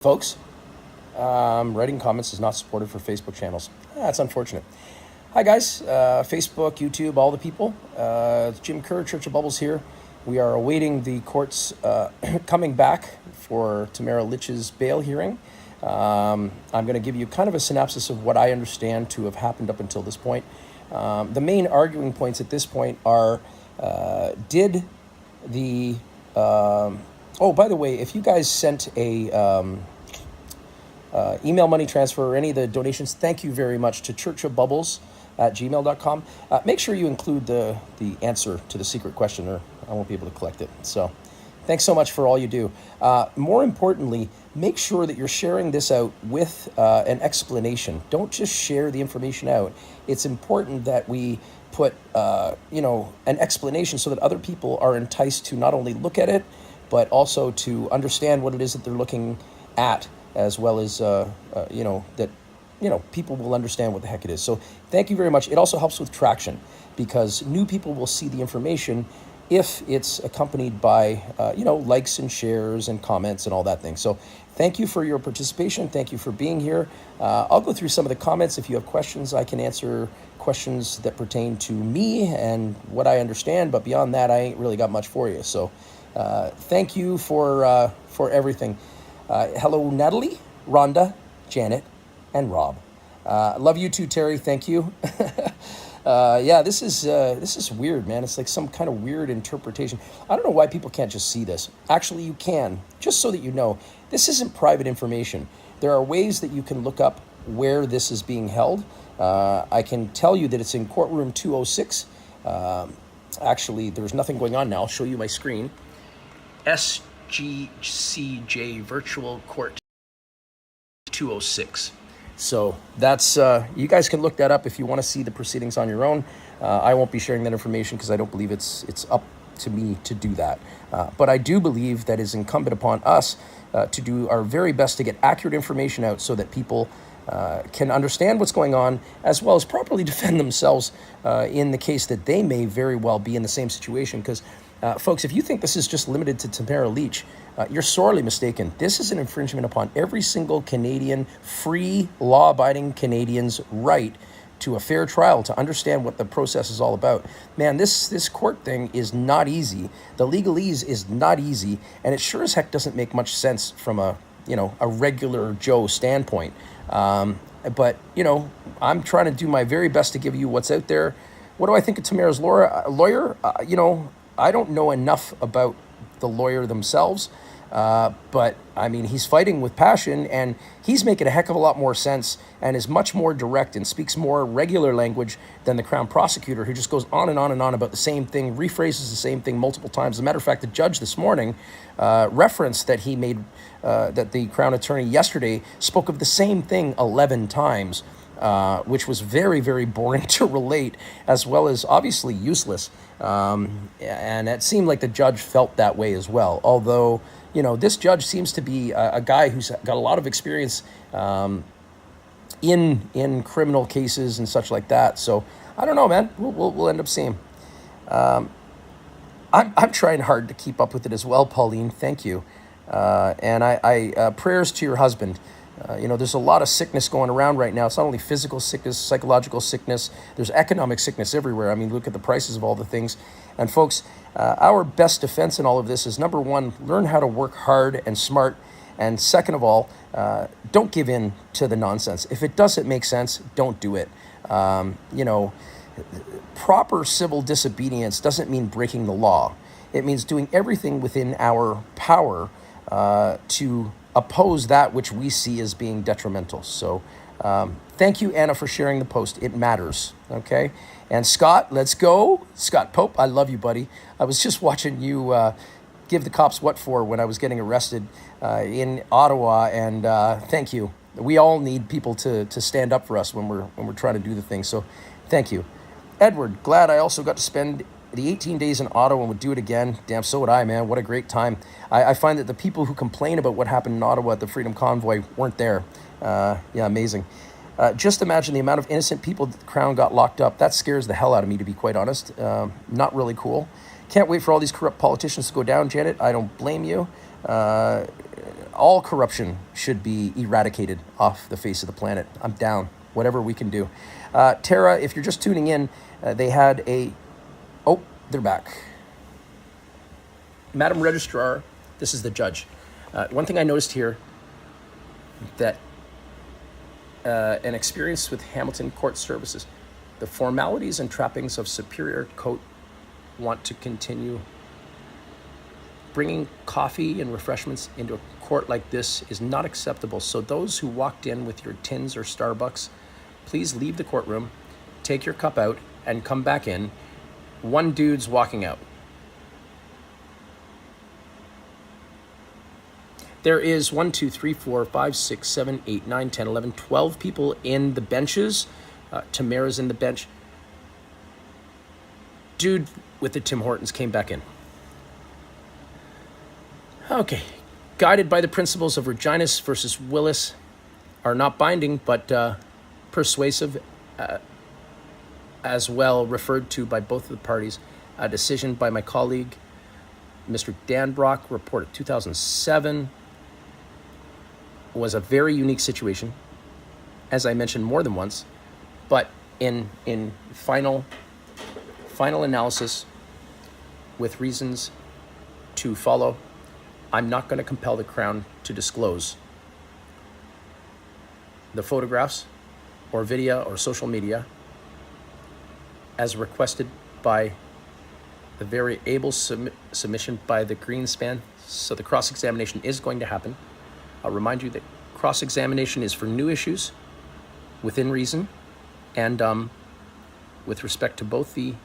Folks, writing comments is not supported for Facebook channels. That's unfortunate. Hi guys, Facebook, YouTube, all the people. Jim Kerr, Church of Bubbles here. We are awaiting the courts coming back for Tamara Lich's bail hearing. I'm going to give you kind of a synopsis of what I understand to have happened up until this point. The main arguing points at this point are, did the... oh, by the way, if you guys sent a email money transfer or any of the donations, thank you very much to churchofbubbles@gmail.com. Make sure you include the answer to the secret question or I won't be able to collect it. So thanks so much for all you do. More importantly, make sure that you're sharing this out with an explanation. Don't just share the information out. It's important that we put, an explanation so that other people are enticed to not only look at it, but also to understand what it is that they're looking at, as well as, people will understand what the heck it is. So thank you very much. It also helps with traction because new people will see the information if it's accompanied by, likes and shares and comments and all that thing. So thank you for your participation. Thank you for being here. I'll go through some of the comments. If you have questions, I can answer questions that pertain to me and what I understand. But beyond that, I ain't really got much for you. So thank you for everything. Hello, Natalie, Rhonda, Janet, and Rob. Love you too, Terry. Thank you. This is weird, man. It's like some kind of weird interpretation. I don't know why people can't just see this. Actually, you can, just so that you know. This isn't private information. There are ways that you can look up where this is being held. I can tell you that it's in courtroom 206. Actually, there's nothing going on now. I'll show you my screen. SGCJ Virtual Court 206. So that's, you guys can look that up if you want to see the proceedings on your own. I won't be sharing that information because I don't believe it's up to me to do that. But I do believe that it's incumbent upon us to do our very best to get accurate information out so that people can understand what's going on, as well as properly defend themselves in the case that they may very well be in the same situation. Because, folks, if you think this is just limited to Tamara Lich, you're sorely mistaken. This is an infringement upon every single Canadian, free, law-abiding Canadian's right to a fair trial, to understand what the process is all about. Man, this court thing is not easy. The legalese is not easy, and it sure as heck doesn't make much sense from a regular Joe standpoint. But I'm trying to do my very best to give you what's out there. What do I think of Tamara's lawyer? I don't know enough about the lawyer themselves, but I mean, he's fighting with passion, and he's making a heck of a lot more sense and is much more direct and speaks more regular language than the Crown prosecutor, who just goes on and on and on about the same thing, rephrases the same thing multiple times. As a matter of fact, the judge this morning referenced that he made, that the Crown attorney yesterday spoke of the same thing 11 times, which was very, very boring to relate, as well as obviously useless. And it seemed like the judge felt that way as well. Although, this judge seems to be a guy who's got a lot of experience in criminal cases and such like that. So I don't know, man. We'll end up seeing. I'm trying hard to keep up with it as well, Pauline. Thank you. And I prayers to your husband. There's a lot of sickness going around right now. It's not only physical sickness, psychological sickness. There's economic sickness everywhere. I mean, look at the prices of all the things. And folks, our best defense in all of this is, number one, learn how to work hard and smart. And second of all, don't give in to the nonsense. If it doesn't make sense, don't do it. Proper civil disobedience doesn't mean breaking the law. It means doing everything within our power to oppose that which we see as being detrimental. So thank you, Anna, for sharing the post. It matters, okay? And Scott, let's go. Scott Pope, I love you, buddy. I was just watching you give the cops what for when I was getting arrested in Ottawa, and thank you. We all need people to stand up for us when we're trying to do the thing, so thank you. Edward, glad I also got to spend the 18 days in Ottawa and would do it again. Damn, so would I, man. What a great time. I find that the people who complain about what happened in Ottawa at the Freedom Convoy weren't there. Amazing. Just imagine the amount of innocent people that the Crown got locked up. That scares the hell out of me, to be quite honest. Not really cool. Can't wait for all these corrupt politicians to go down, Janet. I don't blame you. all corruption should be eradicated off the face of the planet. I'm down. Whatever we can do. Tara, if you're just tuning in, they had a... Oh, they're back. Madam Registrar, this is the judge. One thing I noticed here, that an experience with Hamilton Court Services, the formalities and trappings of superior court want to continue. Bringing coffee and refreshments into a court like this is not acceptable. So those who walked in with your Tins or Starbucks, please leave the courtroom, take your cup out, and come back in. One dude's walking out. There is 1, 2, 3, 4, 5, 6, 7, 8, 9, 10, 11, 12 people in the benches. Tamara's in the bench. Dude with the Tim Hortons came back in. Okay. Guided by the principles of Reginas versus Willis are not binding, but persuasive, as well referred to by both of the parties. A decision by my colleague, Mr. Dan Brock, reported 2007, was a very unique situation, as I mentioned more than once, but in final analysis, with reasons to follow, I'm not going to compel the Crown to disclose the photographs or video or social media as requested by the very able submission by the Greenspan. So the cross-examination is going to happen. I'll remind you that cross-examination is for new issues within reason, and with respect to both the,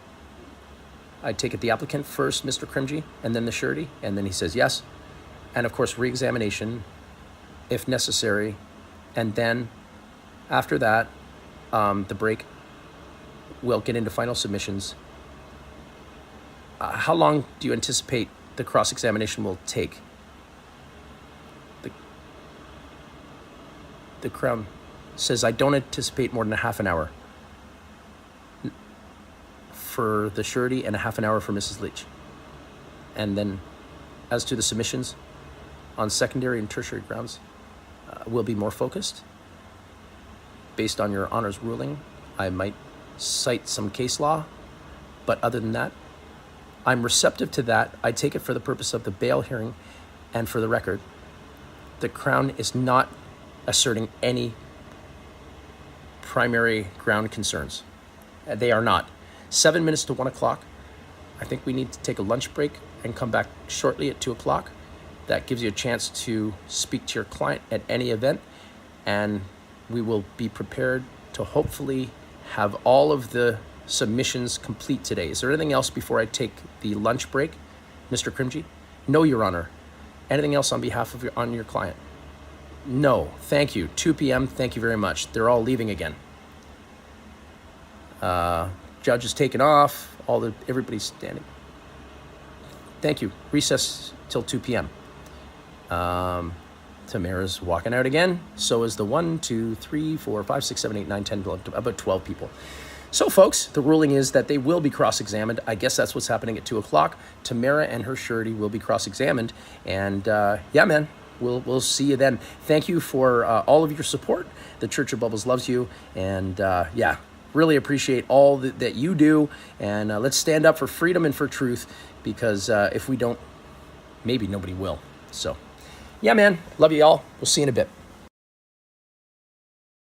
I take it the applicant first, Mr. Crimji, and then the surety, and then he says yes. And of course, re-examination if necessary. And then after that, the break, we'll get into final submissions. How long do you anticipate the cross-examination will take? The Crown says, I don't anticipate more than a half an hour for the surety and a half an hour for Mrs. Lich. And then as to the submissions on secondary and tertiary grounds, will be more focused. Based on your Honor's ruling, I might cite some case law, but other than that, I'm receptive to that. I take it for the purpose of the bail hearing, and for the record, the Crown is not asserting any primary ground concerns. They are not. 7 minutes to 1 o'clock. I think we need to take a lunch break and come back shortly at 2 o'clock. That gives you a chance to speak to your client at any event, and we will be prepared to hopefully have all of the submissions complete today. Is there anything else before I take the lunch break, Mr. Crimji? No, Your Honor. Anything else on behalf of your client? No, thank you. 2 p.m., thank you very much. They're all leaving again. Judge is taken off. Everybody's standing. Thank you. Recess till 2 p.m. Tamara's walking out again. So is the 1, 2, 3, 4, 5, 6, 7, 8, 9, 10, 11, about 12 people. So, folks, the ruling is that they will be cross-examined. I guess that's what's happening at 2 o'clock. Tamara and her surety will be cross-examined. And, yeah, man, we'll see you then. Thank you for all of your support. The Church of Bubbles loves you. And, yeah, really appreciate all that you do. And let's stand up for freedom and for truth, because if we don't, maybe nobody will. So, yeah, man, love you all. We'll see you in a bit.